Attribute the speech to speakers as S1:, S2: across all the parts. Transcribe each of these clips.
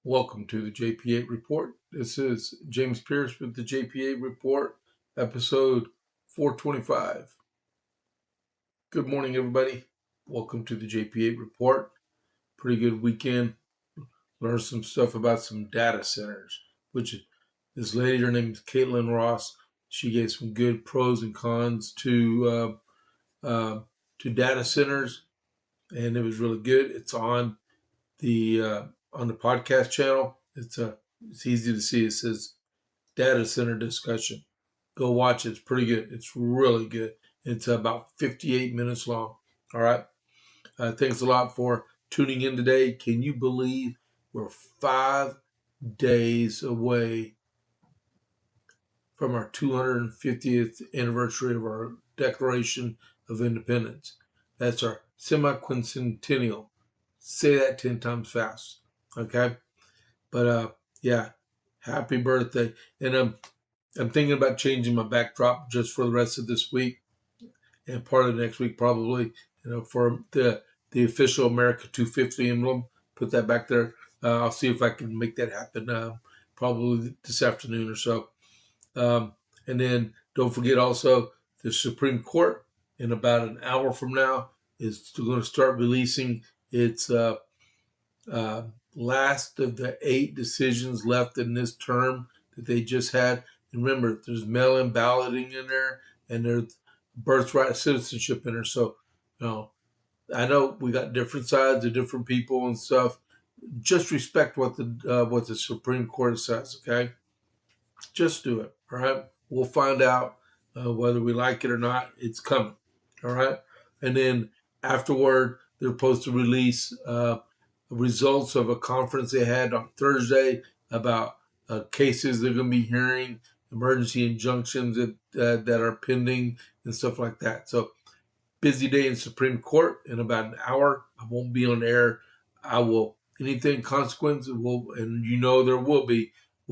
S1: Welcome to the JP8 Report. This is James Pierce with the JP8 Report, episode 425. Good morning, everybody. Welcome to the JP8 Report. Pretty good weekend. Learned some stuff about some data centers, which this lady, her name is Caitlin Ross. She gave some good pros and cons to data centers, and it was really good. It's on the podcast channel. It's easy to see. It says data center discussion. Go watch it. It's pretty good. It's really good. It's about 58 minutes long. All right. Thanks a lot for tuning in today. Can you believe we're 5 days away from our 250th anniversary of our Declaration of Independence? That's our semi-quincentennial. Say that 10 times fast. Okay. But yeah, happy birthday. And I'm thinking about changing my backdrop just for the rest of this week and part of next week probably. For the official America 250 emblem, put that back there. I'll see if I can make that happen probably this afternoon or so. And then don't forget also the Supreme Court in about an hour from now is going to start releasing its last of the 8 decisions left in this term that they just had. And remember, there's mail-in balloting in there, and there's birthright citizenship in there. So, I know we got different sides of different people and stuff. Just respect what the Supreme Court says, okay? Just do it, all right? We'll find out whether we like it or not. It's coming, all right? And then afterward, they're supposed to release results of a conference they had on Thursday about cases they're going to be hearing, emergency injunctions that are pending, and stuff like that. So, busy day in Supreme Court. In about an hour, I won't be on air. I will, anything consequence will, and there will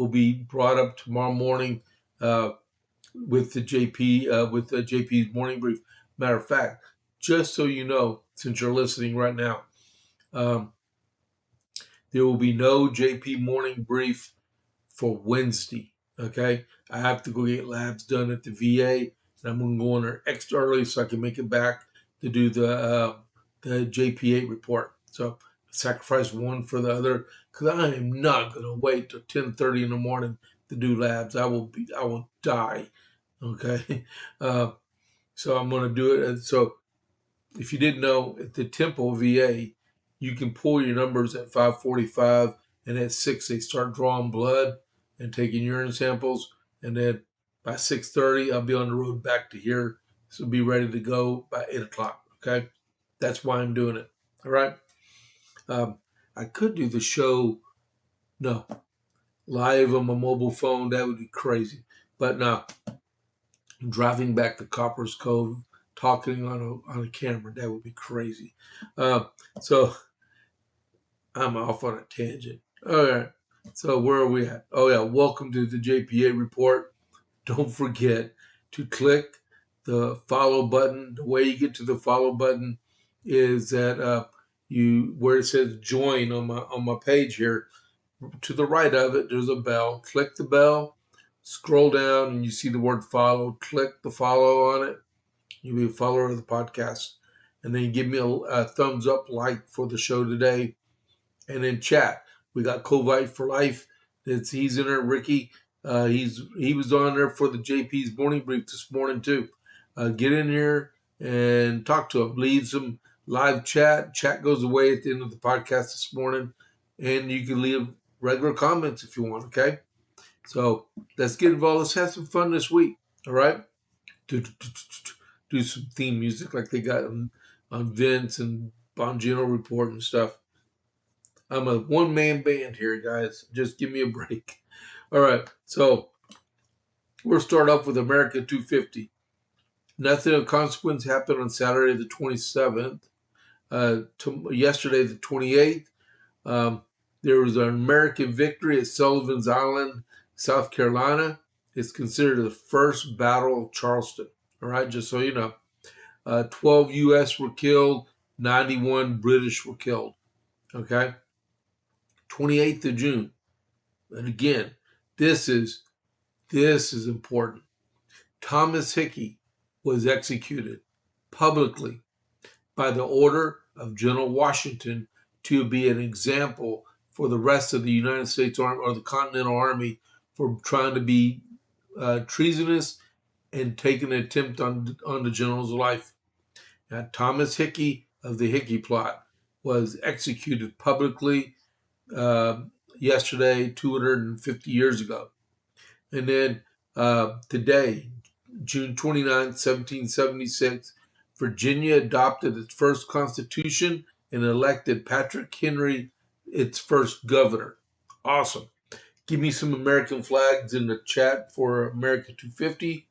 S1: be brought up tomorrow morning with the JP's morning brief. Matter of fact, just so you know, since you're listening right now, there will be no JP morning brief for Wednesday. Okay, I have to go get labs done at the VA, and I'm going to go on there extra early so I can make it back to do the JP8 report. So sacrifice one for the other because I am not going to wait till 10:30 in the morning to do labs. I will die. Okay, so I'm going to do it. And so if you didn't know, at the Temple VA, you can pull your numbers at 5:45, and at 6 they start drawing blood and taking urine samples, and then by 6:30 I'll be on the road back to here, so be ready to go by 8 o'clock. Okay, that's why I'm doing it. All right. I could do the show, live on my mobile phone. That would be crazy. But now, driving back to Copper's Cove, talking on a camera, that would be crazy. So I'm off on a tangent. All right. So where are we at? Oh yeah, welcome to the JPA report. Don't forget to click the follow button. The way you get to the follow button is that where it says join on my page here. To the right of it, there's a bell. Click the bell, scroll down, and you see the word follow. Click the follow on it. You'll be a follower of the podcast. And then give me a thumbs up, like for the show today. And then chat. We got Covite for Life. He's in there. Ricky, he was on there for the JP's morning brief this morning too. Get in here and talk to him. Leave some live chat. Chat goes away at the end of the podcast this morning, and you can leave regular comments if you want. Okay, so let's get involved. Let's have some fun this week. All right, do some theme music like they got on Vince and Bongino Report and stuff. I'm a one-man band here, guys. Just give me a break. All right, so we'll start off with America 250. Nothing of consequence happened on Saturday the 27th. Yesterday the 28th, there was an American victory at Sullivan's Island, South Carolina. It's considered the first Battle of Charleston. All right, just so you know. 12 U.S. were killed, 91 British were killed. Okay. 28th of June. And again, this is important. Thomas Hickey was executed publicly by the order of General Washington to be an example for the rest of the United States Army or the Continental Army for trying to be treasonous and take an attempt on the general's life. Now, Thomas Hickey of the Hickey Plot was executed publicly yesterday, 250 years ago. And then today, June 29, 1776, Virginia adopted its first constitution and elected Patrick Henry its first governor. Awesome. Give me some American flags in the chat for America 250.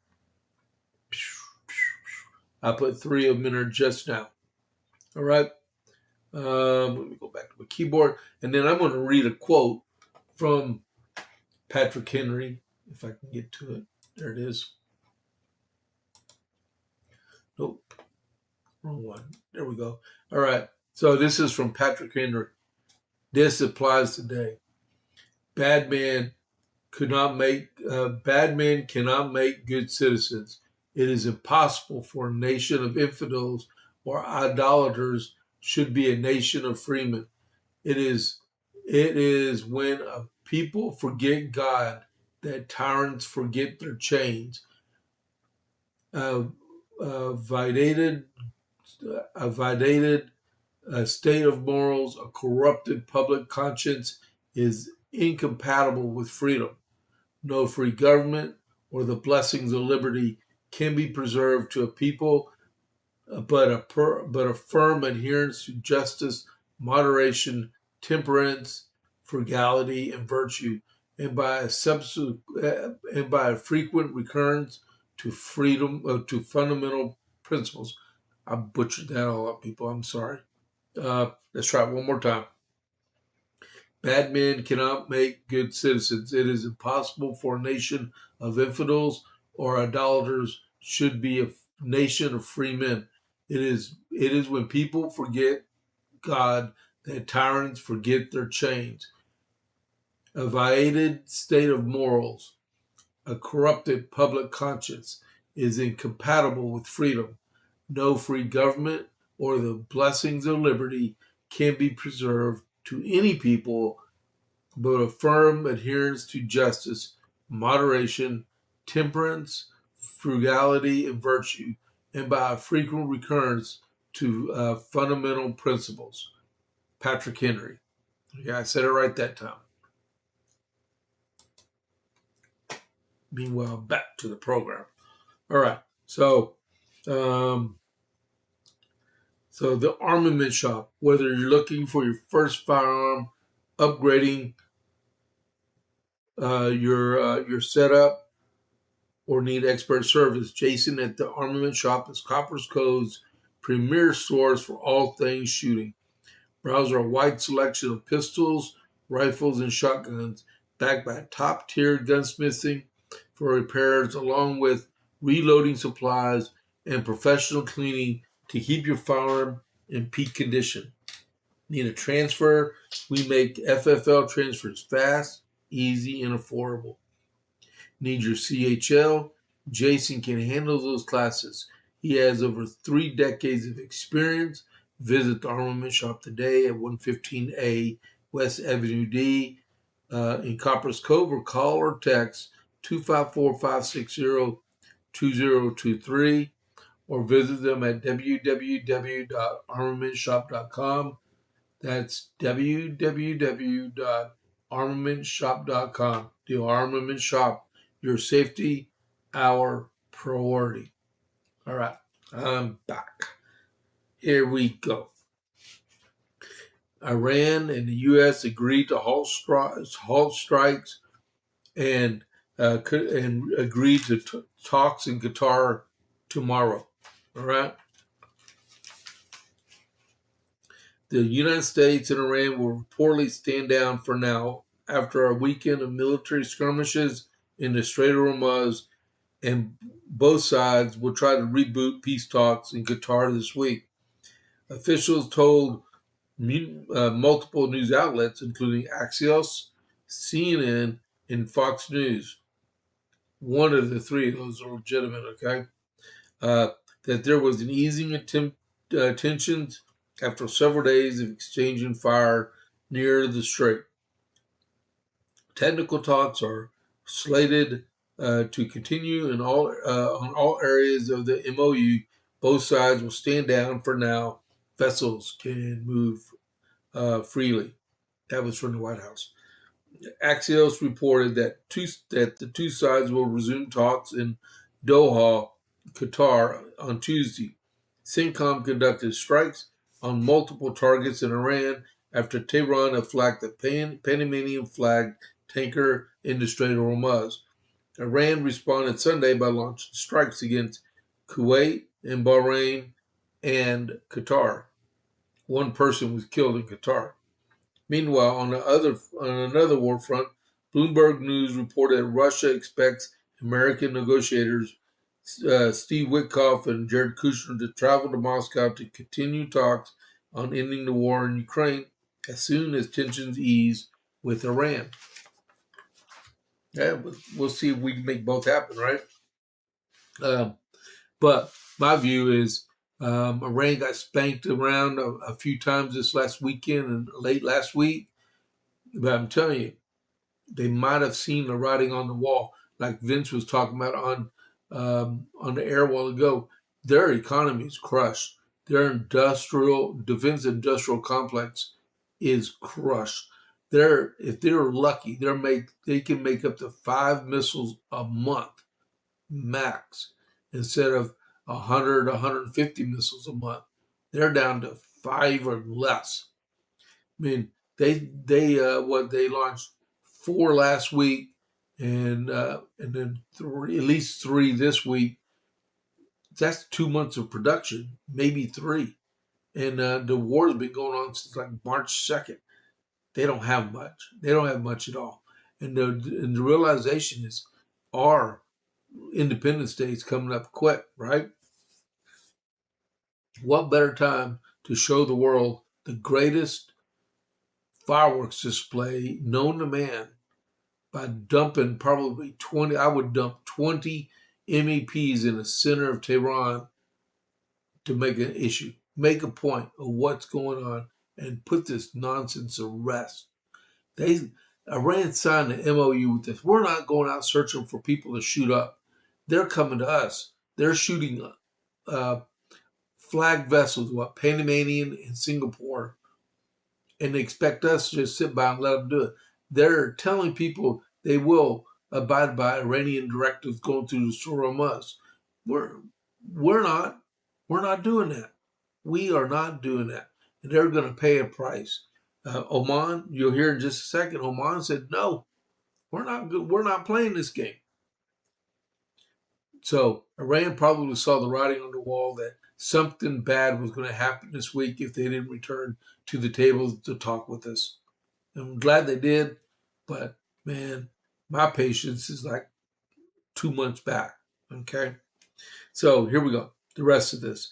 S1: I put 3 of them in there just now. All right. Let me go back to my keyboard. And then I'm going to read a quote from Patrick Henry, if I can get to it. There it is. Nope. Wrong one. There we go. All right. So this is from Patrick Henry. This applies today. Bad men cannot make good citizens. It is impossible for a nation of infidels or idolaters should be a nation of freemen. It is when a people forget God that tyrants forget their chains. A vitiated state of morals, a corrupted public conscience is incompatible with freedom. No free government or the blessings of liberty can be preserved to a people, but a firm adherence to justice, moderation, temperance, frugality, and virtue, and by a frequent recurrence to freedom, to fundamental principles. I butchered that all up, people. I'm sorry. Let's try it one more time. Bad men cannot make good citizens. It is impossible for a nation of infidels or idolaters should be a nation of free men. It is when people forget God that tyrants forget their chains. A vitiated state of morals, a corrupted public conscience is incompatible with freedom. No free government or the blessings of liberty can be preserved to any people, but a firm adherence to justice, moderation, temperance, frugality, and virtue, and by a frequent recurrence to fundamental principles. Patrick Henry. Yeah, I said it right that time. Meanwhile, back to the program. All right, so the armament shop, whether you're looking for your first firearm, upgrading your setup, or need expert service, Jason at the Armament Shop is Copper's Code's premier source for all things shooting. Browse our wide selection of pistols, rifles, and shotguns, backed by top-tier gunsmithing for repairs, along with reloading supplies and professional cleaning to keep your firearm in peak condition. Need a transfer? We make FFL transfers fast, easy, and affordable. Need your CHL? Jason can handle those classes. He has over 3 decades of experience. Visit the Armament Shop today at 115A West Avenue D in Copper's Cove, or call or text 254-560-2023, or visit them at www.armamentshop.com. That's www.armamentshop.com. The Armament Shop, your safety, our priority. All right, I'm back. Here we go. Iran and the U.S. agreed to halt strikes and agreed to talks in Qatar tomorrow. All right. The United States and Iran will reportedly stand down for now after a weekend of military skirmishes in the Strait of Hormuz, and both sides will try to reboot peace talks in Qatar this week. Officials told multiple news outlets, including Axios, CNN, and Fox News. One of the three of those are legitimate, okay? Uh, that there was an easing of tensions after several days of exchanging fire near the strait. Technical talks are slated to continue in on all areas of the MOU. Both sides will stand down for now. Vessels can move freely. That was from the White House. Axios reported that the two sides will resume talks in Doha, Qatar, on Tuesday. CENTCOM conducted strikes on multiple targets in Iran after Tehran had flagged the Panamanian flag tanker in the Strait of Hormuz. Iran responded Sunday by launching strikes against Kuwait and Bahrain and Qatar. One person was killed in Qatar. Meanwhile, on another war front, Bloomberg News reported that Russia expects American negotiators Steve Witkoff and Jared Kushner to travel to Moscow to continue talks on ending the war in Ukraine as soon as tensions ease with Iran. Yeah, we'll see if we can make both happen, right? But my view is Iran got spanked around a few times this last weekend and late last week. But I'm telling you, they might have seen the writing on the wall, like Vince was talking about on the air a while ago. Their economy is crushed. Their defense industrial complex is crushed. If they're lucky, they can make up to 5 missiles a month max instead of 100, 150 missiles a month. They're down to 5 or less. I mean, they launched 4 last week, and then at least 3 this week. That's 2 months of production, maybe 3. And the war's been going on since like March 2nd. They don't have much. They don't have much at all. And the realization is our Independence Day is coming up quick, right? What better time to show the world the greatest fireworks display known to man by dumping probably 20, I would dump 20 MEPs in the center of Tehran to make an issue, make a point of what's going on, and put this nonsense to rest. Iran signed an MOU with this. We're not going out searching for people to shoot up. They're coming to us. They're shooting flag vessels, Panamanian and Singapore, and they expect us to just sit by and let them do it. They're telling people they will abide by Iranian directives going through the Strait of Hormuz. We're not doing that. We are not doing that, and they're going to pay a price. Oman, you'll hear in just a second. Oman said, "No, we're not good. We're not playing this game." So Iran probably saw the writing on the wall that something bad was going to happen this week if they didn't return to the table to talk with us. I'm glad they did, but man, my patience is like 2 months back. Okay, so here we go. The rest of this.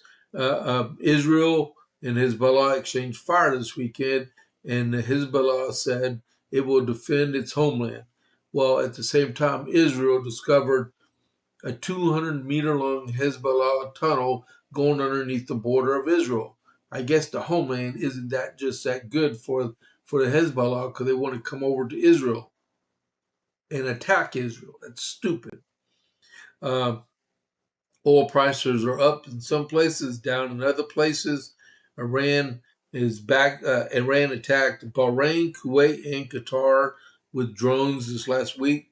S1: Israel and Hezbollah exchanged fire this weekend, and Hezbollah said it will defend its homeland. Well, at the same time, Israel discovered a 200-meter long Hezbollah tunnel going underneath the border of Israel. I guess the homeland isn't that good for the Hezbollah because they want to come over to Israel and attack Israel. That's stupid. Oil prices are up in some places, down in other places. Iran is back. Iran attacked Bahrain, Kuwait, and Qatar with drones this last week.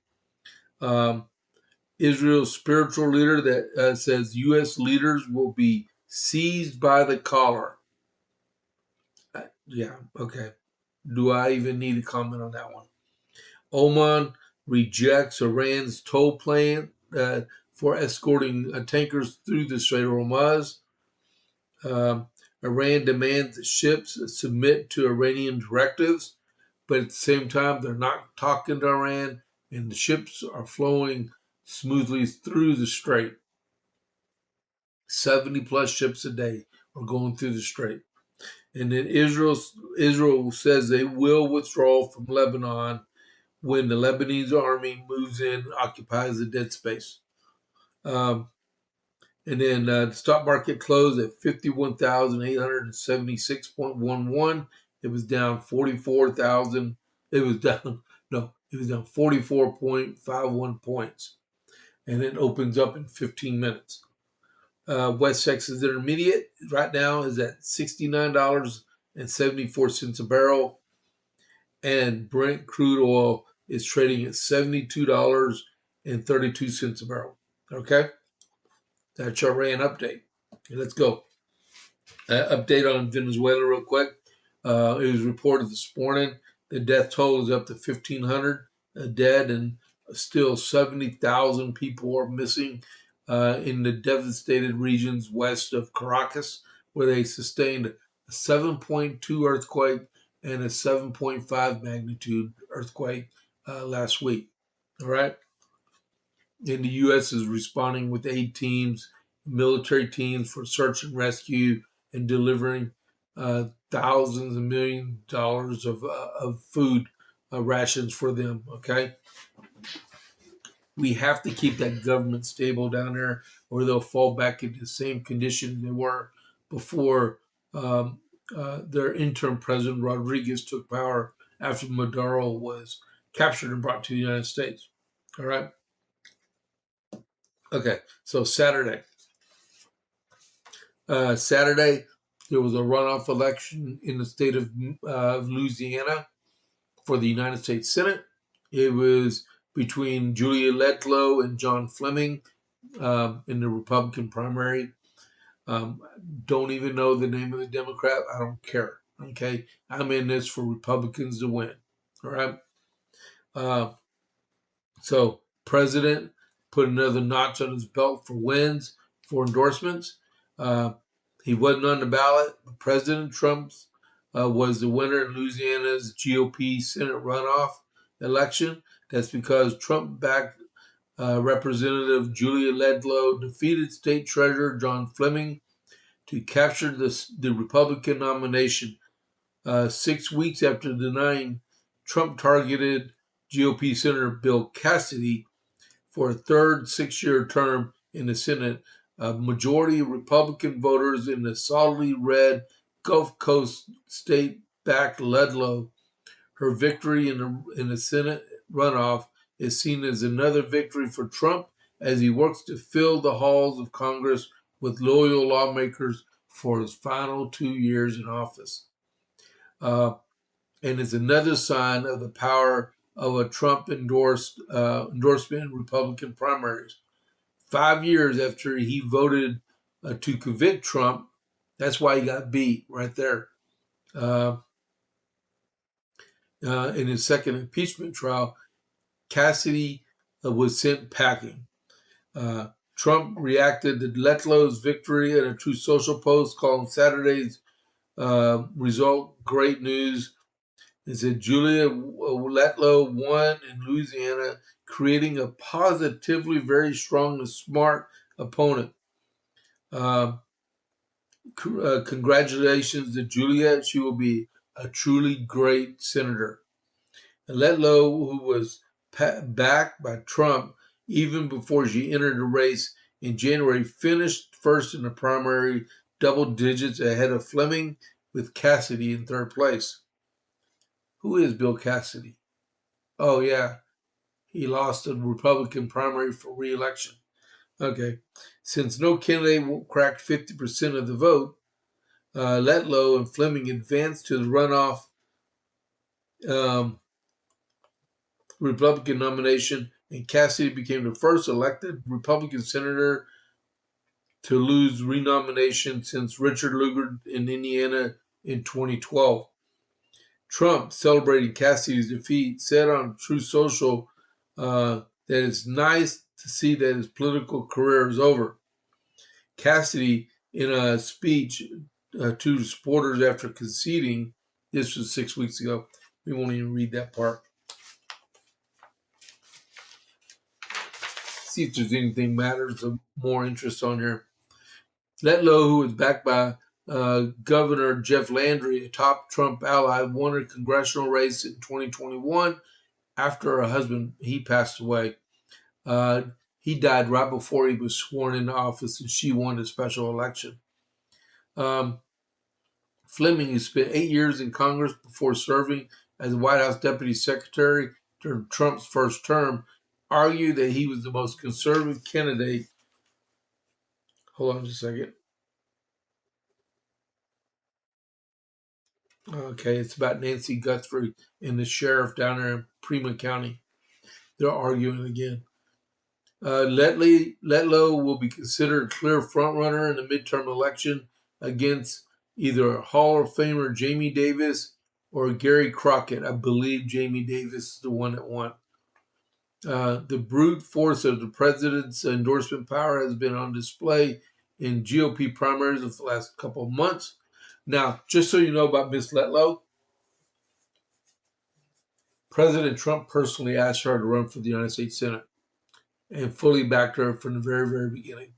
S1: Israel's spiritual leader that says U.S. leaders will be seized by the collar. Yeah, okay. Do I even need to comment on that one? Oman rejects Iran's toll plan for escorting tankers through the Strait of Hormuz. Iran demands that ships submit to Iranian directives, but at the same time, they're not talking to Iran, and the ships are flowing smoothly through the strait. 70 plus ships a day are going through the strait. And then Israel says they will withdraw from Lebanon when the Lebanese army moves in, occupies the dead space. Um, and then the stock market closed at 51,876.11. It was down 44,000. It was down, no, it was down 44.51 points. And it opens up in 15 minutes. West Texas Intermediate right now is at $69.74 a barrel. And Brent crude oil is trading at $72.32 a barrel. Okay? That's your RAN update. Okay, let's go. Update on Venezuela real quick. It was reported this morning the death toll is up to 1,500 dead, and still 70,000 people are missing in the devastated regions west of Caracas, where they sustained a 7.2 earthquake and a 7.5 magnitude earthquake last week. All right. And the U.S. is responding with aid teams, military teams for search and rescue, and delivering thousands of $millions of food rations for them. Okay, we have to keep that government stable down there, or they'll fall back into the same condition they were before their interim president Rodriguez took power after Maduro was captured and brought to the United States. All right. Okay, so Saturday, there was a runoff election in the state of Louisiana for the United States Senate. It was between Julia Ledlow and John Fleming in the Republican primary. Don't even know the name of the Democrat. I don't care. Okay, I'm in this for Republicans to win. All right. So president put another notch on his belt for wins, for endorsements. He wasn't on the ballot, but President Trump was the winner in Louisiana's GOP Senate runoff election. That's because Trump-backed Representative Julia Ledlow defeated State Treasurer John Fleming to capture the Republican nomination. 6 weeks after denying Trump-targeted GOP Senator Bill Cassidy for a third 6-year term in the Senate, a majority of Republican voters in the solidly red Gulf Coast state backed Ledlow. Her victory in the Senate runoff is seen as another victory for Trump as he works to fill the halls of Congress with loyal lawmakers for his final 2 years in office. And it's another sign of the power of a Trump endorsement in Republican primaries. 5 years after he voted to convict Trump, that's why he got beat right there. In his second impeachment trial, Cassidy was sent packing. Trump reacted to Letlow's victory in a Truth Social post, calling Saturday's result great news. It said Julia Letlow won in Louisiana, creating a positively very strong and smart opponent. Congratulations to Julia. She will be a truly great senator. And Letlow, who was backed by Trump even before she entered the race in January, finished first in the primary, double digits ahead of Fleming, with Cassidy in third place. Who is Bill Cassidy? Oh, yeah. He lost the Republican primary for re-election. Okay. Since no candidate cracked 50% of the vote, Letlow and Fleming advanced to the runoff Republican nomination, and Cassidy became the first elected Republican senator to lose renomination since Richard Lugar in Indiana in 2012. Trump, celebrating Cassidy's defeat, said on Truth Social that it's nice to see that his political career is over. Cassidy, in a speech to supporters after conceding, this was 6 weeks ago. We won't even read that part. See if there's anything matters of more interest on here. Letlow, who was backed by Governor Jeff Landry, a top Trump ally, won a congressional race in 2021 after her husband, he passed away. He died right before he was sworn into office, and she won the special election. Fleming, who spent 8 years in Congress before serving as the White House Deputy Secretary during Trump's first term, argued that he was the most conservative candidate. Hold on just a second. Okay, it's about Nancy Guthrie and the sheriff down there in Prima County. They're arguing again. Letlow will be considered a clear frontrunner in the midterm election against either Hall of Famer Jamie Davis or Gary Crockett. I believe Jamie Davis is the one that won. The brute force of the president's endorsement power has been on display in GOP primaries of the last couple of months. Now, just so you know about Miss Letlow, President Trump personally asked her to run for the United States Senate and fully backed her from the very, very beginning.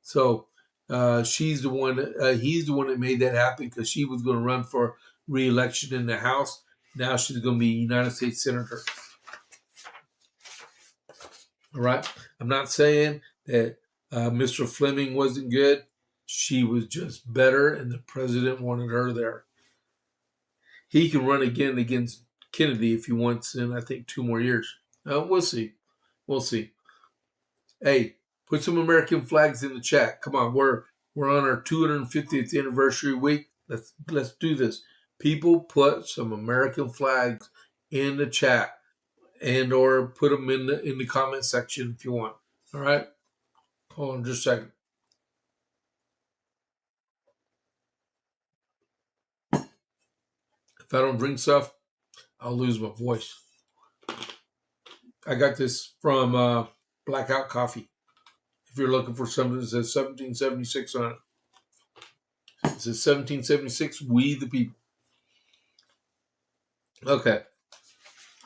S1: So he's the one that made that happen, because she was going to run for re-election in the House. Now she's going to be a United States Senator. All right. I'm not saying that Mr. Fleming wasn't good. She was just better, and the president wanted her there. He can run again against Kennedy if he wants in, I think, 2 more years. We'll see. We'll see. Hey, put some American flags in the chat. Come on, we're on our 250th anniversary week. Let's do this. People, put some American flags in the chat, and or put them in the comment section if you want. All right. Hold on just a second. If I don't drink stuff, I'll lose my voice. I got this from Blackout Coffee. If you're looking for something that says 1776 on it. It says 1776, we the people. Okay.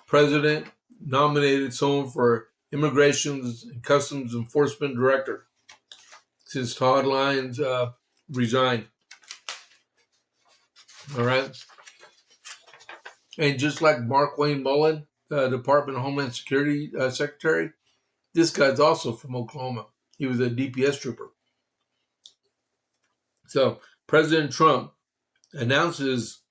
S1: President nominated someone for Immigration and Customs Enforcement Director since Todd Lyons resigned. All right. And just like Mark Wayne Mullen, Department of Homeland Security Secretary, this guy's also from Oklahoma. He was a DPS trooper. So President Trump announces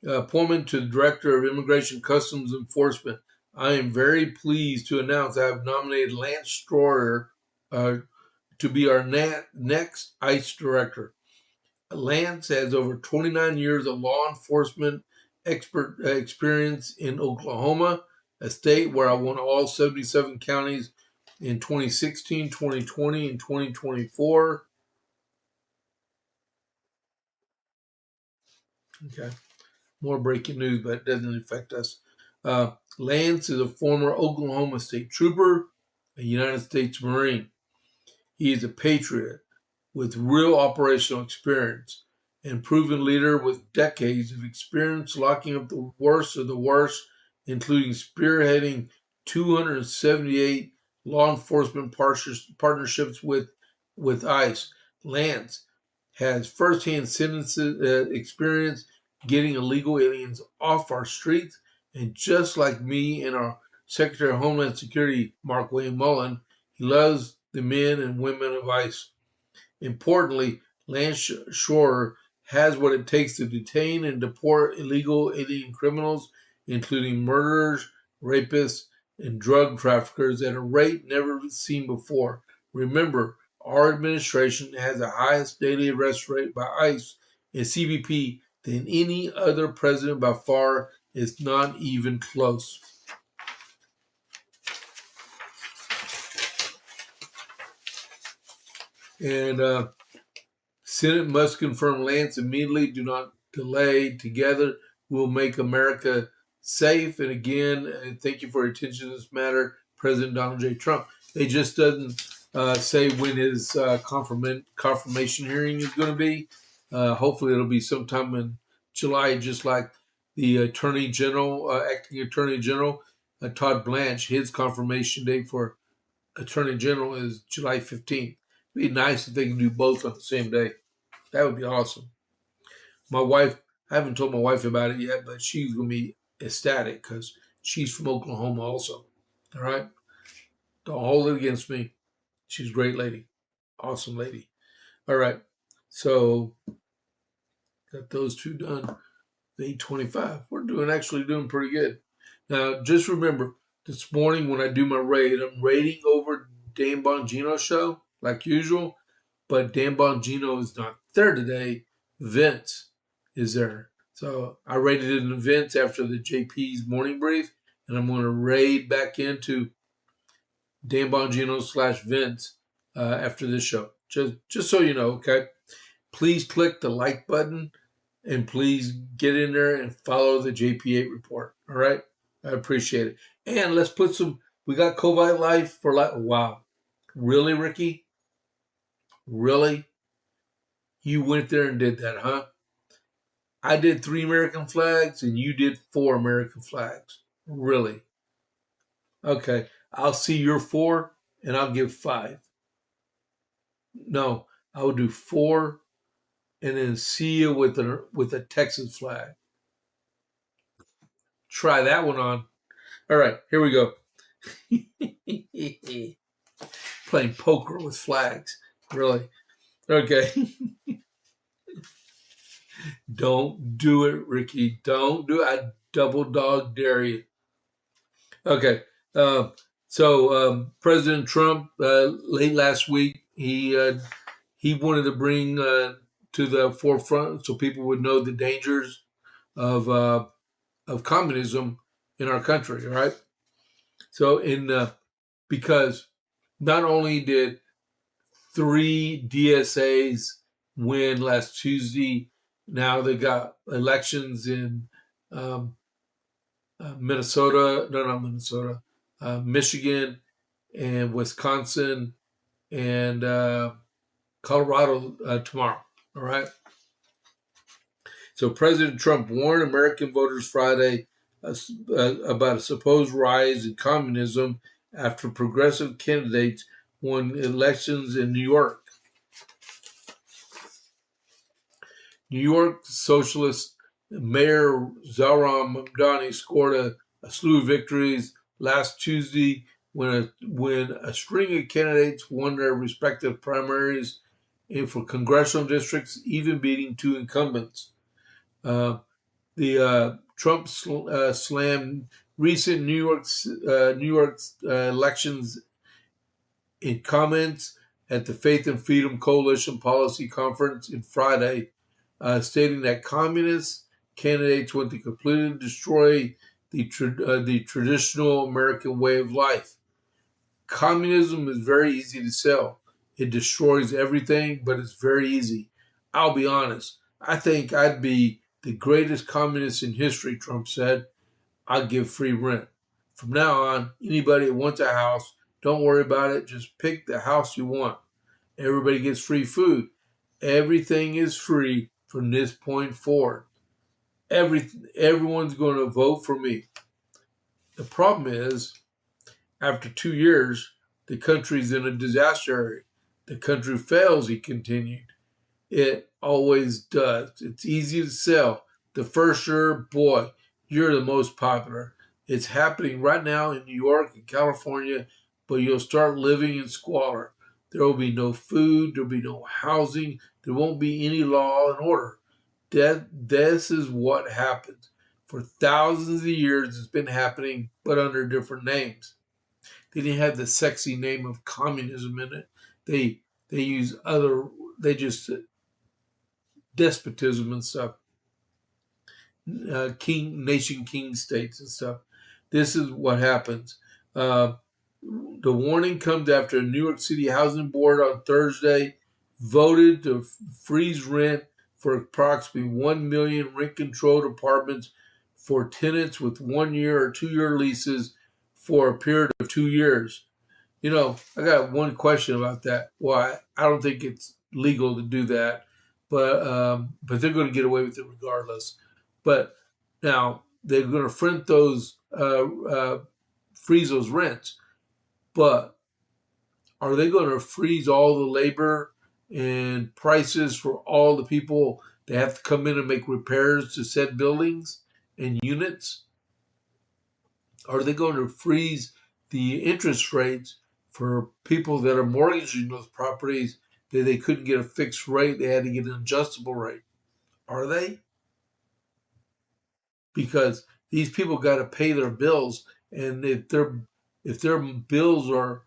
S1: appointment to the Director of Immigration Customs Enforcement. I am very pleased to announce I have nominated Lance Stroyer to be our next ICE Director. Lance has over 29 years of law enforcement experience in Oklahoma, a state where I won all 77 counties in 2016, 2020, and 2024. Okay. More breaking news, but it doesn't affect us. Lance is a former Oklahoma State Trooper, a United States Marine. He is a patriot with real operational experience and proven leader with decades of experience locking up the worst of the worst, including spearheading 278 law enforcement partnerships with ICE. Lance has firsthand experience getting illegal aliens off our streets, and just like me and our Secretary of Homeland Security, Mark Wayne Mullen, he loves the men and women of ICE. Importantly, Lance Stroyer has what it takes to detain and deport illegal alien criminals, including murderers, rapists, and drug traffickers at a rate never seen before. Remember, our administration has the highest daily arrest rate by ICE and CBP than any other president by far. It's not even close. And Senate must confirm Lance immediately. Do not delay. Together, we'll make America safe. And again, thank you for your attention to this matter, President Donald J. Trump. It just doesn't say when his confirmation hearing is going to be. Hopefully, it'll be sometime in July, just like the Attorney General, Acting Attorney General, Todd Blanche. His confirmation date for Attorney General is July 15th. It'd be nice if they can do both on the same day. That would be awesome. My wife, I haven't told my wife about it yet, but she's going to be ecstatic because she's from Oklahoma also. All right? Don't hold it against me. She's a great lady. Awesome lady. All right. So got those two done. The 825. We're actually doing pretty good. Now, just remember, this morning when I do my raid, I'm raiding over Dan Bongino's show, like usual, but Dan Bongino is not there today. Vince is there. So I raided in Vince after the JP's morning brief, and I'm going to raid back into Dan Bongino / Vince after this show. Just so you know, okay? Please click the like button and please get in there and follow the JP8 report. All right? I appreciate it. And let's put we got Covite Life for wow. Really, Ricky? Really? You went there and did that, huh? I did 3 American flags and you did 4 American flags. Really? Okay. I'll see your 4 and I'll give 5. No, I will do 4 and then see you with a Texas flag. Try that one on. All right, here we go. Playing poker with flags. Really? Okay. Don't do it, Ricky. Don't do it. I double dog dare you. Okay. President Trump, late last week, he wanted to bring to the forefront so people would know the dangers of communism in our country, right? So because not only did 3 DSAs win last Tuesday, now they got elections in um, Minnesota, no, not Minnesota, Michigan and Wisconsin and Colorado tomorrow. All right. So President Trump warned American voters Friday about a supposed rise in communism after progressive candidates won elections in New York. New York Socialist Mayor Zohran Mamdani scored a slew of victories last Tuesday when a string of candidates won their respective primaries and for congressional districts, even beating 2 incumbents. Trump slammed recent New York's elections in comments at the Faith and Freedom Coalition Policy Conference in Friday, stating that communist candidates want to completely destroy the traditional American way of life. Communism is very easy to sell. It destroys everything, but it's very easy. I'll be honest. I think I'd be the greatest communist in history, Trump said. I'd give free rent. From now on, anybody that wants a house, don't worry about it. Just pick the house you want. Everybody gets free food. Everything is free from this point forward. Everyone's going to vote for me. The problem is, after 2 years, the country's in a disaster area. The country fails, he continued. It always does. It's easy to sell. The first year, boy, you're the most popular. It's happening right now in New York and California, but you'll start living in squalor. There will be no food. There will be no housing. There won't be any law and order. This is what happens. For thousands of years, it's been happening, but under different names. They didn't have the sexy name of communism in it. They use they just despotism and stuff. Nation king states and stuff. This is what happens. The warning comes after a New York City Housing Board on Thursday voted to freeze rent for approximately 1 million rent-controlled apartments for tenants with 1 year or 2 year leases for a period of 2 years. You know, I got one question about that. Why? I don't think it's legal to do that, but they're going to get away with it regardless. But now they're going to freeze those rents. But are they going to freeze all the labor and prices for all the people they have to come in and make repairs to said buildings and units? Are they going to freeze the interest rates for people that are mortgaging those properties that they couldn't get a fixed rate? They had to get an adjustable rate. Are they? Because these people got to pay their bills, and if their bills are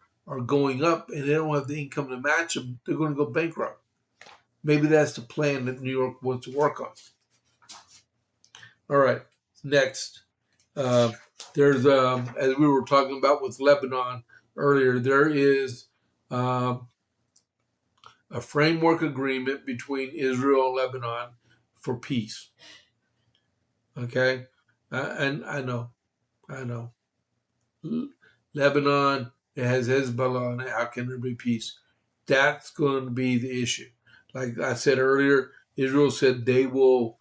S1: going up and they don't have the income to match them, they're going to go bankrupt. Maybe that's the plan that New York wants to work on. All right, next. There's, as we were talking about with Lebanon earlier, there is a framework agreement between Israel and Lebanon for peace. Okay? And I know. Lebanon, it has Hezbollah on it. How can there be peace? That's going to be the issue. Like I said earlier, Israel said they will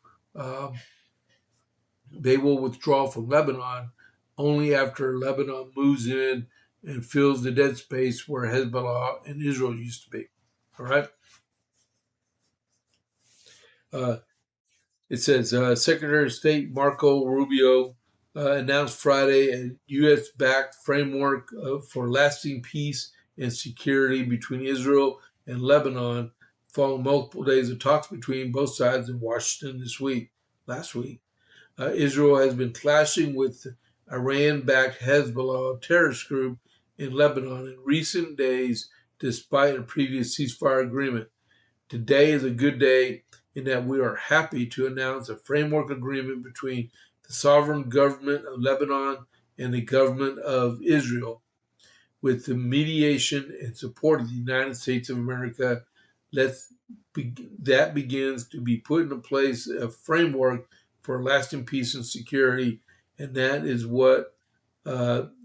S1: withdraw from Lebanon only after Lebanon moves in and fills the dead space where Hezbollah and Israel used to be. All right? It says Secretary of State Marco Rubio announced Friday a U.S.-backed framework for lasting peace and security between Israel and Lebanon following multiple days of talks between both sides in Washington last week. Israel has been clashing with Iran-backed Hezbollah terrorist group in Lebanon in recent days, despite a previous ceasefire agreement. Today is a good day in that we are happy to announce a framework agreement between the sovereign government of Lebanon and the government of Israel. With the mediation and support of the United States of America, that begins to be put into place a framework for lasting peace and security, and that is what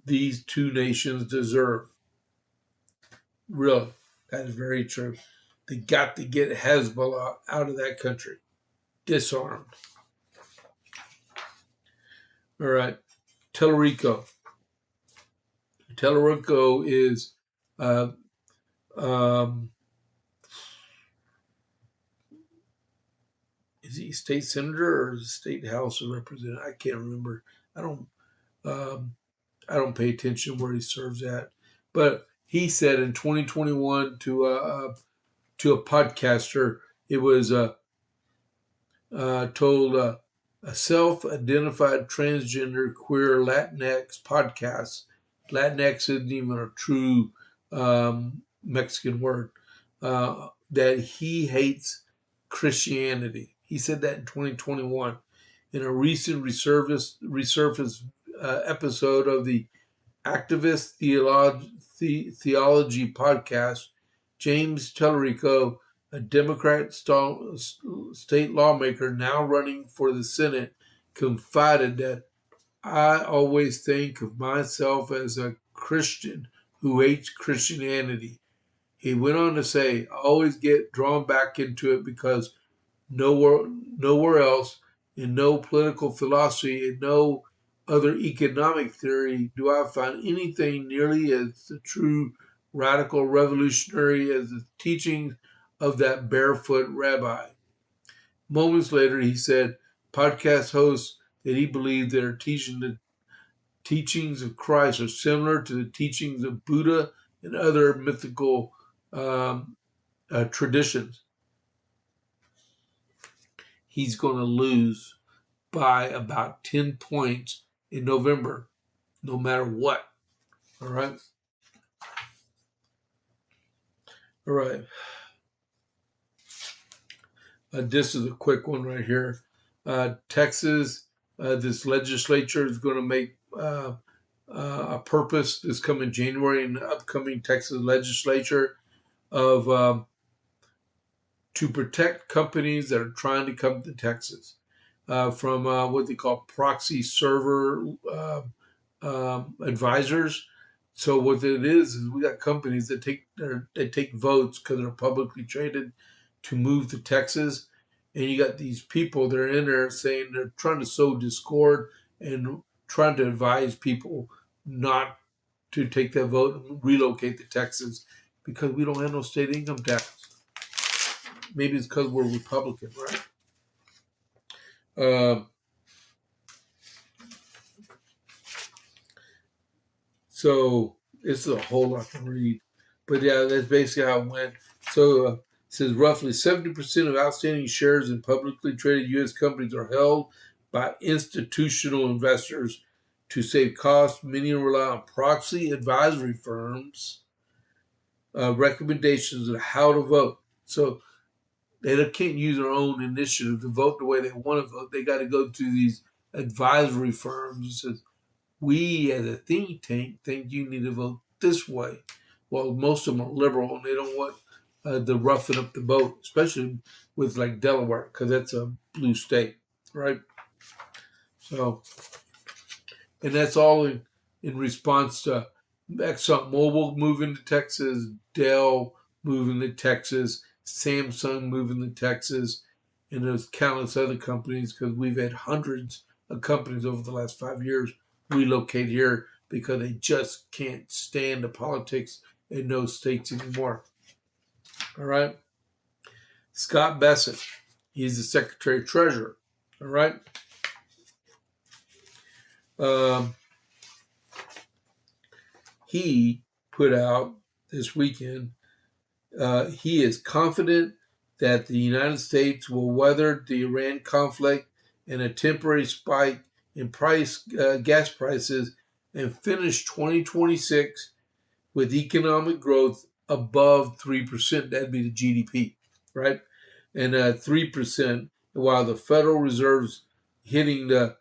S1: these two nations deserve. Really, that is very true. They got to get Hezbollah out of that country, disarmed. All right, Tellurico. Tellurico is is he a state senator or is he state house of representative? I can't remember. I don't pay attention where he serves at. But he said in 2021 to a podcaster, it was told a self-identified transgender queer Latinx podcast. Latinx isn't even a true Mexican word. That he hates Christianity. He said that in 2021 in a recent resurfaced episode of the Activist Theology podcast. James Tellurico, a Democrat state lawmaker now running for the Senate, confided that I always think of myself as a Christian who hates Christianity. He went on to say, I always get drawn back into it because nowhere else, in no political philosophy, in no other economic theory, do I find anything nearly as true, radical, revolutionary as the teachings of that barefoot rabbi. Moments later, he said, podcast hosts that he believed their the teachings of Christ are similar to the teachings of Buddha and other mythical traditions. He's going to lose by about 10 points in November, no matter what. All right? All right. This is a quick one right here. Texas, this legislature is going to make a purpose this coming January in the upcoming Texas legislature of to protect companies that are trying to come to Texas from what they call proxy server advisors. So what it is we got companies that take votes because they're publicly traded to move to Texas, and you got these people that are in there saying they're trying to sow discord and trying to advise people not to take that vote and relocate to Texas because we don't have no state income tax. Maybe it's because we're Republican, right? Um, so this is a whole lot to read. But yeah, that's basically how it went. So it says roughly 70% of outstanding shares in publicly traded U.S. companies are held by institutional investors to save costs. Many rely on proxy advisory firms' recommendations of how to vote. So they can't use their own initiative to vote the way they want to vote. They got to go to these advisory firms that says, we as a think tank think you need to vote this way. Well, most of them are liberal and they don't want to roughen up the boat, especially with like Delaware, because that's a blue state, right? So, and that's all in response to ExxonMobil moving to Texas, Dell moving to Texas, Samsung moving to Texas, and there's countless other companies because we've had hundreds of companies over the last 5 years relocate here because they just can't stand the politics in those states anymore. All right. Scott Bessent, he's the Secretary of Treasury. All right. He put out this weekend, he is confident that the United States will weather the Iran conflict and a temporary spike in gas prices and finish 2026 with economic growth above 3%. That'd be the GDP, right? And 3%, while the Federal Reserve's hitting the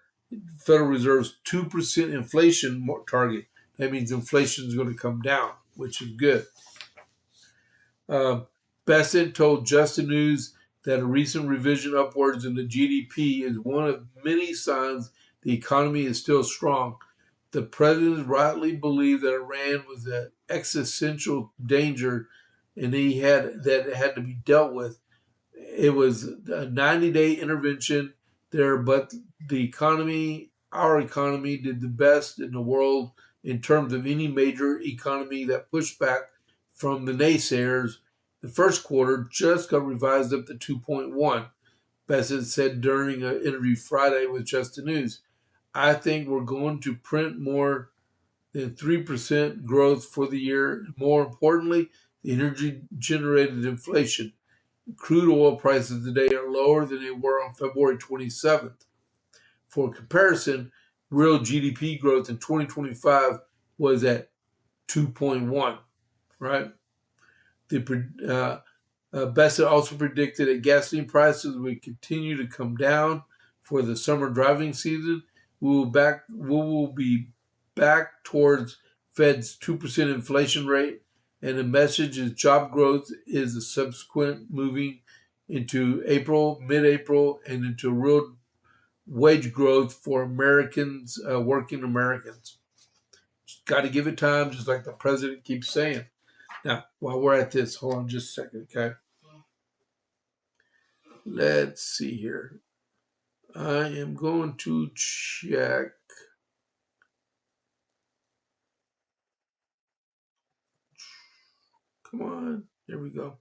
S1: Federal Reserve's 2% inflation target. That means inflation is going to come down, which is good. Bessent told Just the News that a recent revision upwards in the GDP is one of many signs the economy is still strong. The president rightly believed that Iran was an existential danger and it had to be dealt with. It was a 90-day intervention there, but the economy, our economy, did the best in the world in terms of any major economy that pushed back from the naysayers. The first quarter just got revised up to 2.1. Bessent said during an interview Friday with Just the News, I think we're going to print more than 3% growth for the year. More importantly, the energy-generated inflation. Crude oil prices today are lower than they were on February 27th. For comparison, real GDP growth in 2025 was at 2.1, right? Bessent also predicted that gasoline prices would continue to come down for the summer driving season. We will be back towards Fed's 2% inflation rate, and the message is job growth is the subsequent moving into April, mid-April, and into real wage growth for Americans, working Americans. Just got to give it time, just like the president keeps saying. Now, while we're at this, hold on just a second, okay? Let's see here. I am going to check. Come on. There we go.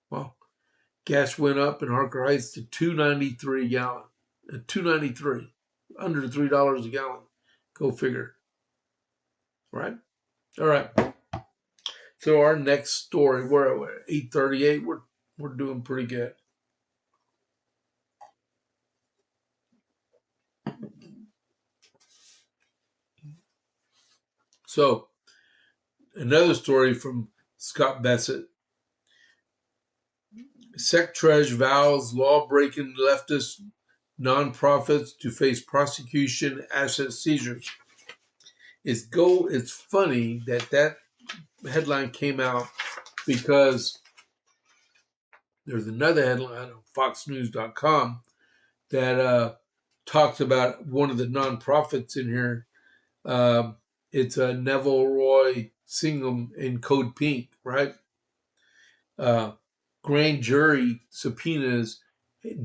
S1: Well, gas went up in Harker Heights to $2.93 a gallon. $2.93, under $3 a gallon. Go figure. Right? All right. So our next story, we're at 8:38. We're doing pretty good. So another story from Scott Bessent. SecTresh vows law-breaking leftist nonprofits to face prosecution, asset seizures. It's funny that headline came out because there's another headline on FoxNews.com that talks about one of the nonprofits in here. It's Neville Roy Singham in Code Pink, right? Grand jury subpoenas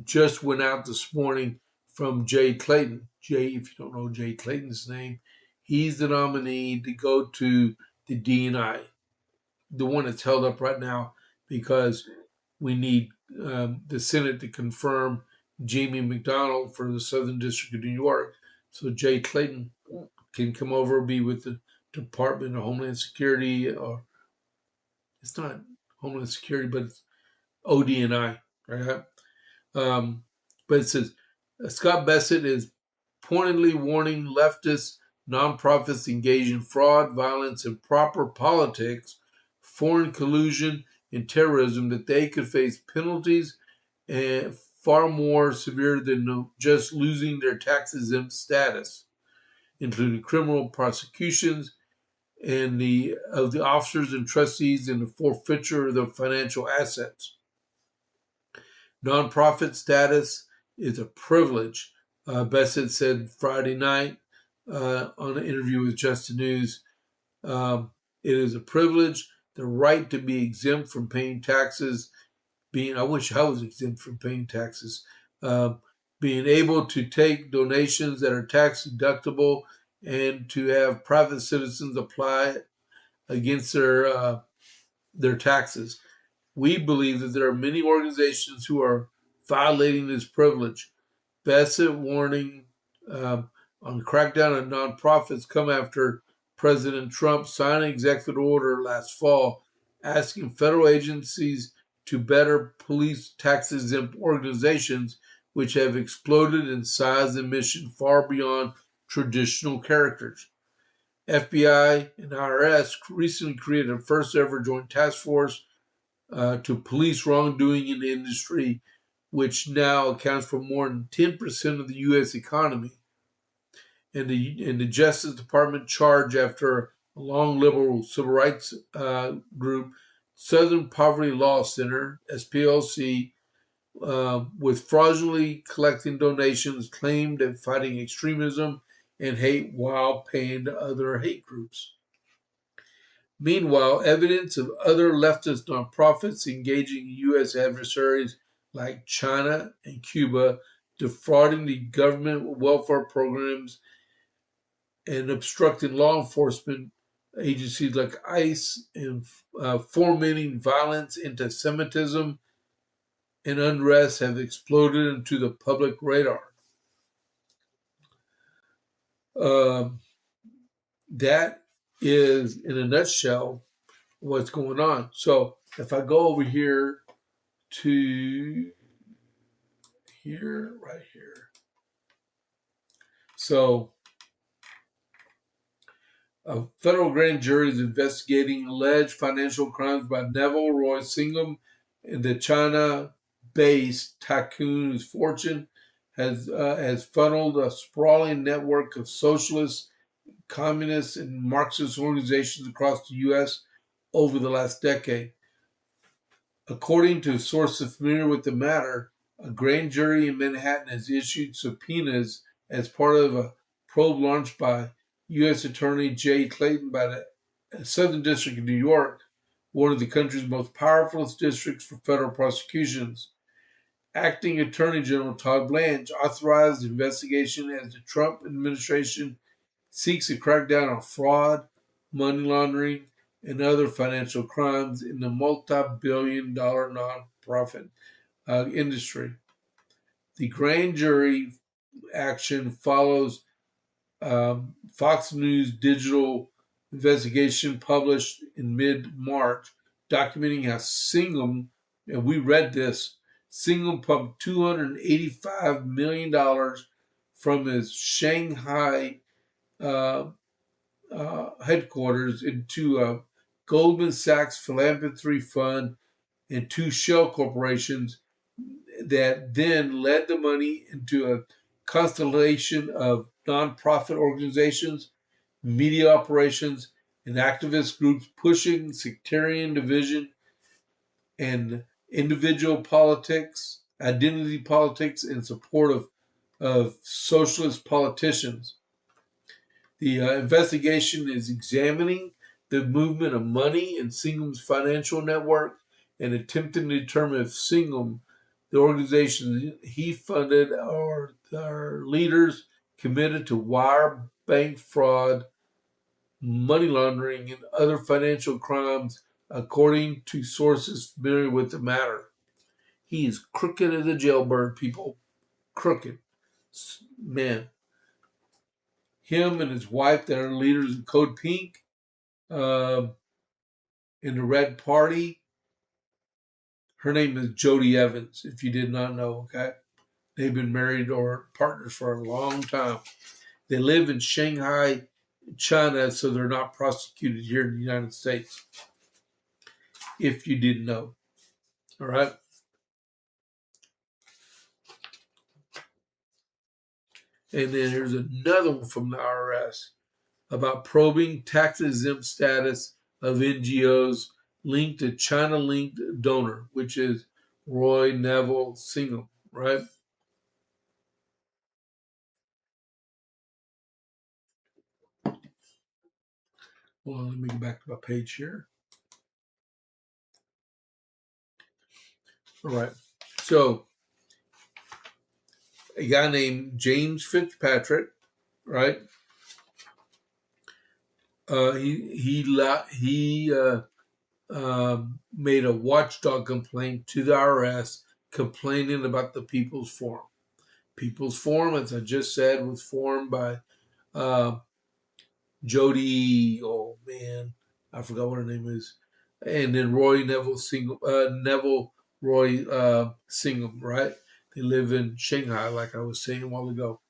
S1: just went out this morning from Jay Clayton. Jay, if you don't know Jay Clayton's name, he's the nominee to go to the DNI, the one that's held up right now because we need the Senate to confirm Jamie McDonald for the Southern District of New York. So Jay Clayton can come over, be with the Department of Homeland Security, or it's not Homeland Security, but it's ODNI, right? But it says Scott Bassett is pointedly warning leftists, nonprofits engaged in fraud, violence, improper politics, foreign collusion, and terrorism that they could face penalties far more severe than just losing their tax exempt status, including criminal prosecutions and the officers and trustees and the forfeiture of their financial assets. Nonprofit status is a privilege, Bassett said Friday night on an interview with Just the News. It is a privilege, the right to be exempt from paying taxes. I wish I was exempt from paying taxes. Being able to take donations that are tax deductible and to have private citizens apply against their taxes. We believe that there are many organizations who are violating this privilege. Bassett warning on crackdown on nonprofits come after President Trump signed an executive order last fall asking federal agencies to better police tax-exempt organizations which have exploded in size and mission far beyond traditional characters. FBI and IRS recently created a first-ever joint task force to police wrongdoing in the industry, which now accounts for more than 10% of the U.S. economy. And the Justice Department charged after a long liberal civil rights group, Southern Poverty Law Center, SPLC, with fraudulently collecting donations claimed at fighting extremism and hate while paying to other hate groups. Meanwhile, evidence of other leftist nonprofits engaging U.S. adversaries like China and Cuba, defrauding the government welfare programs and obstructing law enforcement agencies like ICE and fomenting violence, anti-Semitism, and unrest have exploded into the public radar. That is, in a nutshell, what's going on. So if I go over here to here, right here. So a federal grand jury is investigating alleged financial crimes by Neville Roy Singham and the China-based tycoon whose fortune has funneled a sprawling network of socialist, communist, and Marxist organizations across the U.S. over the last decade. According to sources familiar with the matter, a grand jury in Manhattan has issued subpoenas as part of a probe launched by U.S. Attorney Jay Clayton by the Southern District of New York, one of the country's most powerful districts for federal prosecutions. Acting Attorney General Todd Blanche authorized the investigation as the Trump administration seeks to crack down on fraud, money laundering, and other financial crimes in the multi-billion-dollar nonprofit industry. The grand jury action follows Fox News digital investigation published in mid-March, documenting how Singham, and we read this, Singham pumped $285 million from his Shanghai headquarters into a Goldman Sachs philanthropy fund and two shell corporations that then led the money into a constellation of nonprofit organizations, media operations, and activist groups pushing sectarian division and individual politics, identity politics, in support of socialist politicians. The investigation is examining the movement of money in Singham's financial network and attempting to determine if Singham, the organization he funded, or leaders committed to wire bank fraud, money laundering, and other financial crimes, according to sources familiar with the matter. He is crooked as a jailbird, people. crooked. Man, him and his wife that are leaders in Code Pink, uh, in the Red Party. Her name is Jody Evans, if you did not know, okay? They've been married or partners for a long time. They live in Shanghai, China, so they're not prosecuted here in the United States, if you didn't know. All right? And then here's another one from the IRS about probing tax-exempt status of NGOs linked to China-linked donor, which is Roy Neville Singham, right? Well, let me go back to my page here. All right. So, a guy named James Fitzpatrick, right? He made a watchdog complaint to the IRS complaining about the People's Forum. People's Forum, as I just said, was formed by Jody. Oh man, I forgot what her name is, and then Roy Neville Singham, Singham, right? They live in Shanghai, like I was saying a while ago.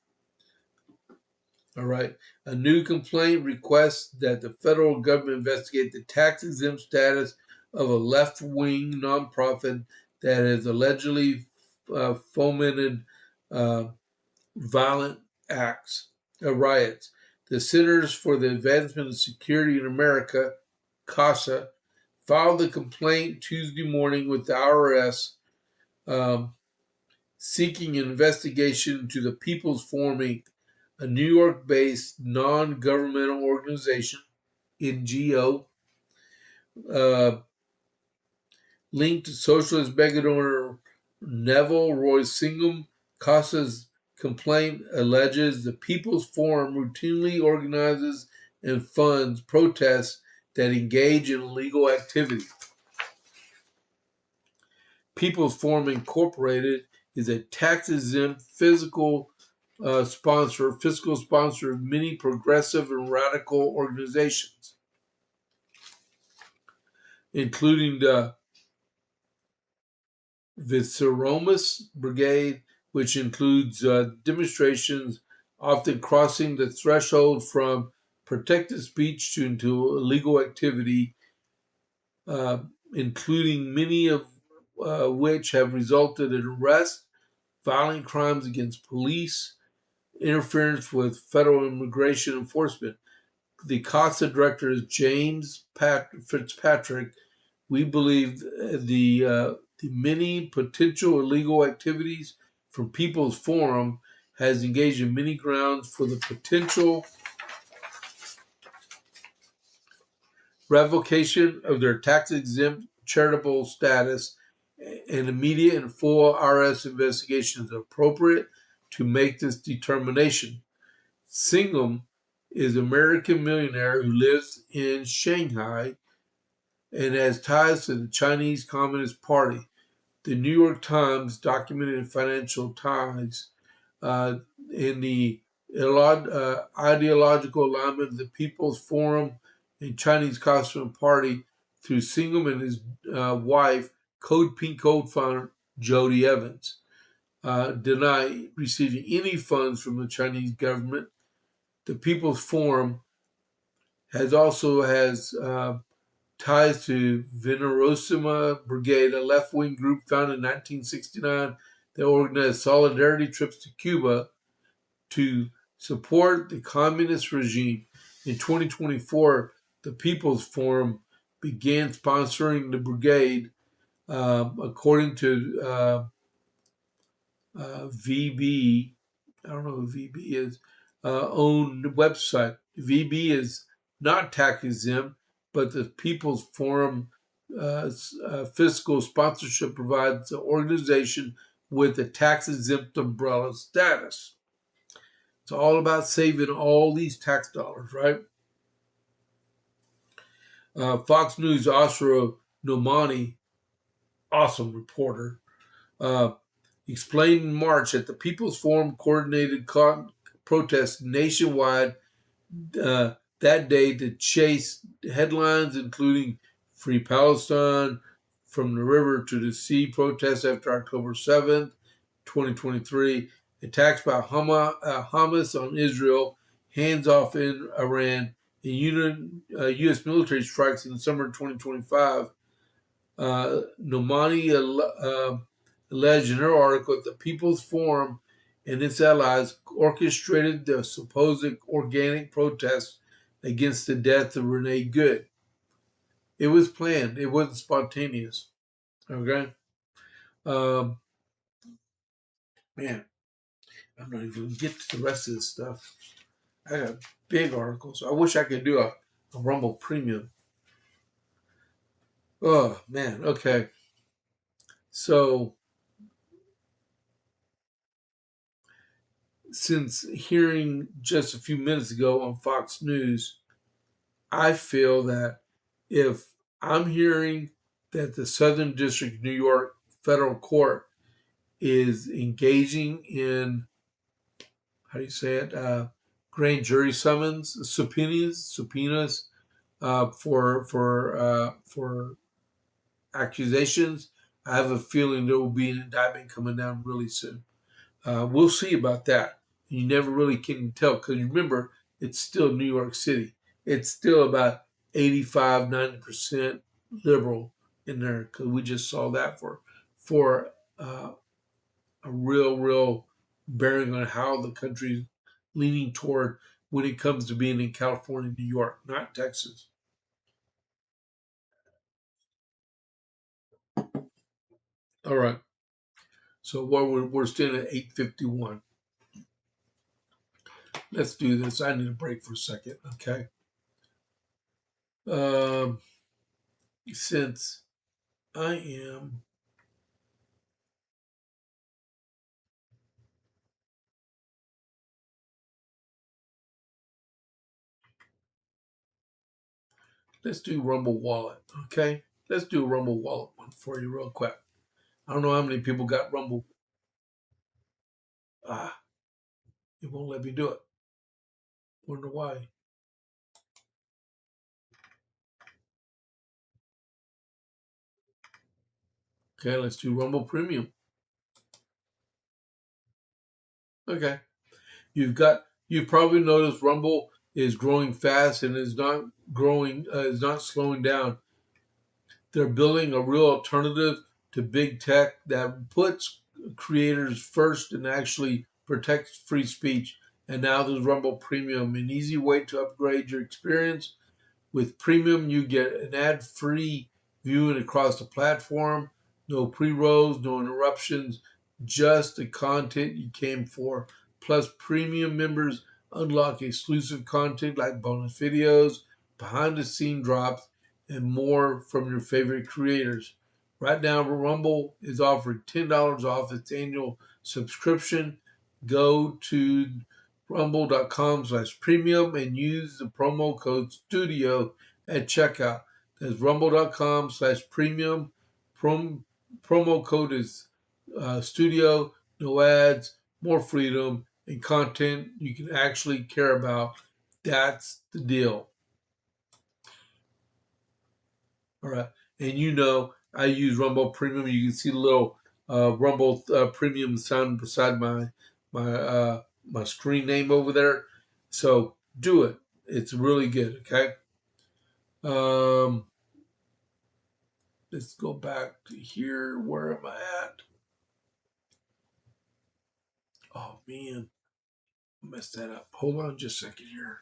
S1: All right. A new complaint requests that the federal government investigate the tax exempt status of a left wing nonprofit that has allegedly fomented uh, violent riots. The Centers for the Advancement of Security in America, CASA, filed the complaint Tuesday morning with the IRS, seeking an investigation into the People's Forum Inc., a New York-based non-governmental organization, NGO, uh, linked to socialist mega donor Neville Roy Singham. CASA's complaint alleges the People's Forum routinely organizes and funds protests that engage in illegal activity. People's Forum Incorporated is a tax-exempt fiscal sponsor of many progressive and radical organizations, including the Visceromus Brigade, which includes demonstrations often crossing the threshold from protected speech into illegal activity, including many of which have resulted in arrests, violent crimes against police, interference with federal immigration enforcement. The CASA director is James Fitzpatrick. We believe the many potential illegal activities from People's Forum has engaged in many grounds for the potential revocation of their tax-exempt charitable status, and immediate and full IRS investigation is appropriate to make this determination. Singham is an American millionaire who lives in Shanghai and has ties to the Chinese Communist Party. The New York Times documented financial ties in the ideological alignment of the People's Forum and Chinese Communist Party through Singham and his wife, Code Pink co-founder Jody Evans. Deny receiving any funds from the Chinese government. The People's Forum has ties to Venerosima Brigade, a left-wing group founded in 1969 that organized solidarity trips to Cuba to support the communist regime. In 2024, the People's Forum began sponsoring the brigade, according to VB. I don't know who VB is. Own website. VB is not tax exempt, but the People's Forum fiscal sponsorship provides the organization with a tax exempt umbrella status. It's all about saving all these tax dollars, right? Fox News' Asra Nomani, awesome reporter, explained in March that the People's Forum coordinated protests nationwide that day to chase headlines including Free Palestine, From the River to the Sea protests after October 7th, 2023, attacks by Hamas on Israel, hands off in Iran, and U.S. military strikes in the summer of 2025. Nomani alleged in her article that the People's Forum and its allies orchestrated the supposed organic protests against the death of Renee Good. It was planned. It wasn't spontaneous. Okay? Um, Man, I'm not even going to get to the rest of this stuff. I got big articles. I wish I could do a Rumble Premium. Oh, man. Okay. So, since hearing just a few minutes ago on Fox News, I feel that if I'm hearing that the Southern District of New York federal court is engaging in, how do you say it, grand jury subpoenas for accusations, I have a feeling there will be an indictment coming down really soon. We'll see about that. You never really can tell because remember, it's still New York City. It's still about 85, 90% liberal in there because we just saw that for a real bearing on how the country's leaning toward when it comes to being in California, New York, not Texas. All right. So we're still at 8:51. Let's do this. I need a break for a second. Okay. Um, since I am let's do Rumble Wallet. Okay. Let's do a Rumble Wallet one for you real quick. I don't know how many people got Rumble. Ah, it won't let me do it. Wonder why. Okay, let's do Rumble Premium. Okay. You've probably noticed Rumble is growing fast and is not slowing down. They're building a real alternative to big tech that puts creators first and actually protects free speech. And now there's Rumble Premium, an easy way to upgrade your experience. With Premium, you get an ad-free viewing across the platform, no pre-rolls, no interruptions, just the content you came for. Plus, Premium members unlock exclusive content like bonus videos, behind-the-scene drops, and more from your favorite creators. Right now, Rumble is offering $10 off its annual subscription. Go to rumble.com/premium and use the promo code STUDIO at checkout. That's rumble.com/premium. Promo code is STUDIO, no ads, more freedom, and content you can actually care about. That's the deal. All right. And I use Rumble Premium. You can see the little Rumble Premium sign beside my screen name over there. So do it. It's really good. Okay. Um, let's go back to here. Where am I at? Oh man, I messed that up. Hold on just a second here.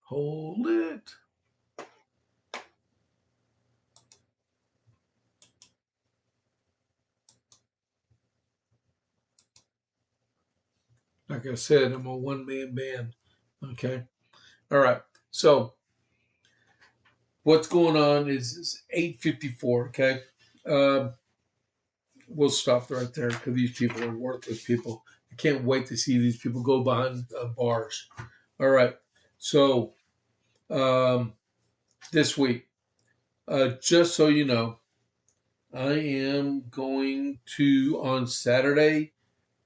S1: Hold it. Like I said, I'm a one-man band. Okay. All right. So what's going on is 8:54. Okay. Um, we'll stop right there because these people are worthless people. I can't wait to see these people go behind bars. All right. So this week, just so you know, I am going to, on Saturday,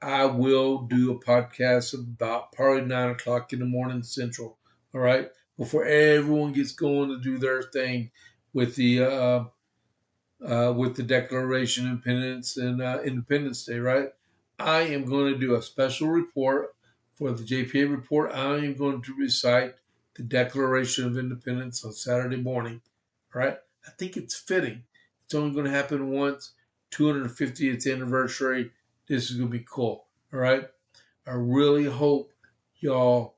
S1: I will do a podcast about probably 9 o'clock in the morning Central. All right. Before everyone gets going to do their thing with the Declaration of Independence and Independence Day, right? I am going to do a special report for the JP8 report. I am going to recite the Declaration of Independence on Saturday morning, right? I think it's fitting. It's only going to happen once, 250th anniversary. This is going to be cool, all right? I really hope y'all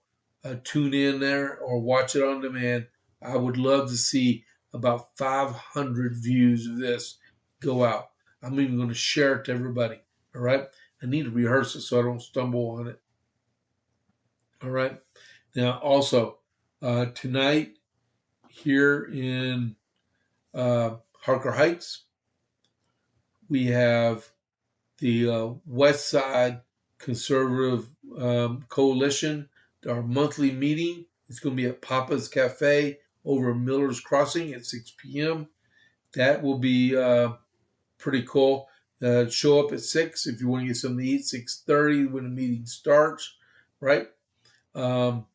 S1: tune in there or watch it on demand. I would love to see about 500 views of this go out. I'm even going to share it to everybody. All right. I need to rehearse it so I don't stumble on it. All right. Now, also, tonight here in Harker Heights, we have the West Side Conservative Coalition. Our monthly meeting is going to be at Papa's Cafe over Miller's Crossing at 6 p.m. That will be pretty cool. Show up at 6 if you want to get something to eat. 6:30 when the meeting starts, right? And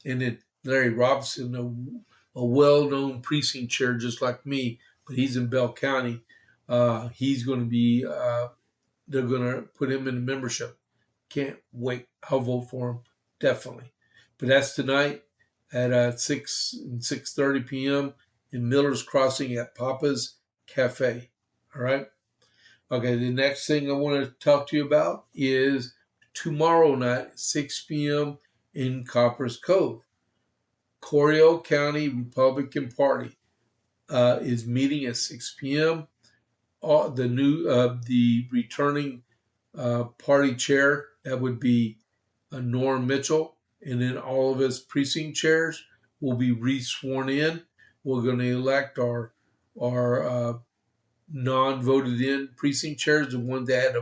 S1: then Larry Robinson, a well-known precinct chair just like me, but he's in Bell County. He's going to be they're going to put him in the membership. Can't wait. I'll vote for him, definitely. But that's tonight at 6:30 p.m. in Miller's Crossing at Papa's Cafe. All right. Okay. The next thing I want to talk to you about is tomorrow night at 6 p.m. in Copper's Cove. Corio County Republican Party is meeting at 6 p.m. The returning party chair, that would be Norm Mitchell, and then all of us precinct chairs will be re-sworn in. We're going to elect our non-voted in precinct chairs, the ones that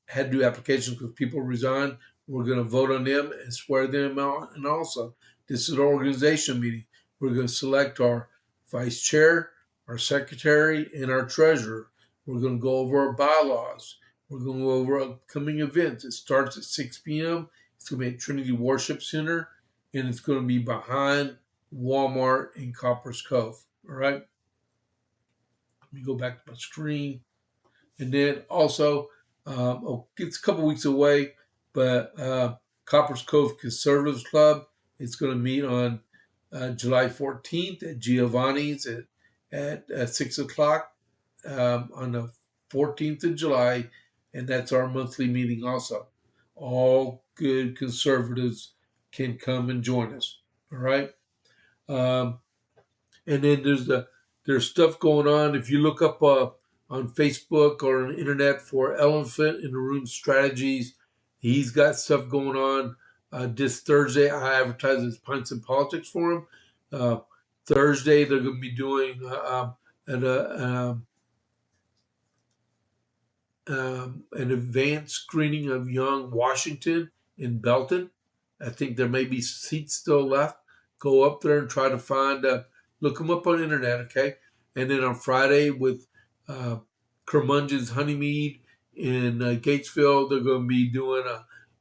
S1: had to do applications because people resigned. We're going to vote on them and swear them out. And also, this is an organization meeting. We're going to select our vice chair, our secretary, and our treasurer. We're going to go over our bylaws. We're going to go over upcoming events. It starts at 6 p.m. It's going to be at Trinity Worship Center, and it's going to be behind Walmart in Copper's Cove. All right. Let me go back to my screen. And then also, it's a couple weeks away, but Copper's Cove Conservatives Club, it's going to meet on July 14th at Giovanni's at 6 o'clock on the 14th of July, and that's our monthly meeting also. All good conservatives can come and join us, all right? And then there's stuff going on. If you look up on Facebook or on the internet for Elephant in the Room Strategies, he's got stuff going on. This Thursday, I advertise his Pints and Politics for him. Thursday, they're going to be doing an advanced screening of Young Washington in Belton. I think there may be seats still left. Go up there and try to find, look them up on the internet, okay? And then on Friday with Curmudgeon's Honeymead in Gatesville, they're going to be doing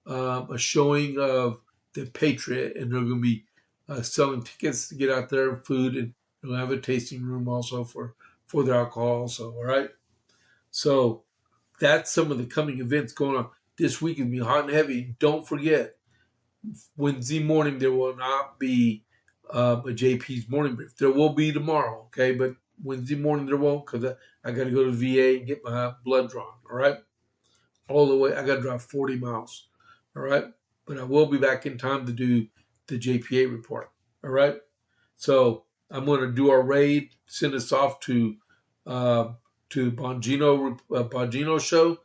S1: a showing of The Patriot, and they're going to be selling tickets to get out there and food, and they'll have a tasting room also for their alcohol also, all right? So that's some of the coming events going on. This week is going to be hot and heavy. Don't forget, Wednesday morning there will not be a JP's morning brief. There will be tomorrow, okay? But Wednesday morning there won't because I got to go to VA and get my blood drawn, all right? All the way, I got to drive 40 miles, all right? But I will be back in time to do the JP8 report, all right? So I'm going to do our raid, send us off to Bongino show.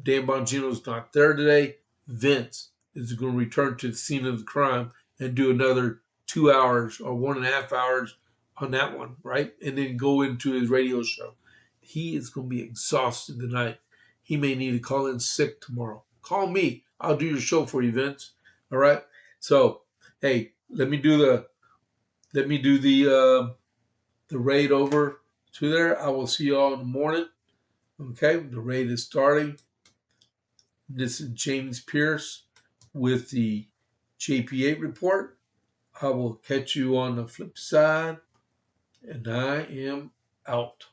S1: Dan Bongino's not there today. Vince is going to return to the scene of the crime and do another 2 hours or 1.5 hours on that one, right? And then go into his radio show. He is going to be exhausted tonight. He may need to call in sick tomorrow. Call me. I'll do your show for you, Vince. All right? So, hey, let me do let me do the raid over to there. I will see you all in the morning. Okay, the raid is starting. This is James Pierce with the JP8 report. I will catch you on the flip side, and I am out.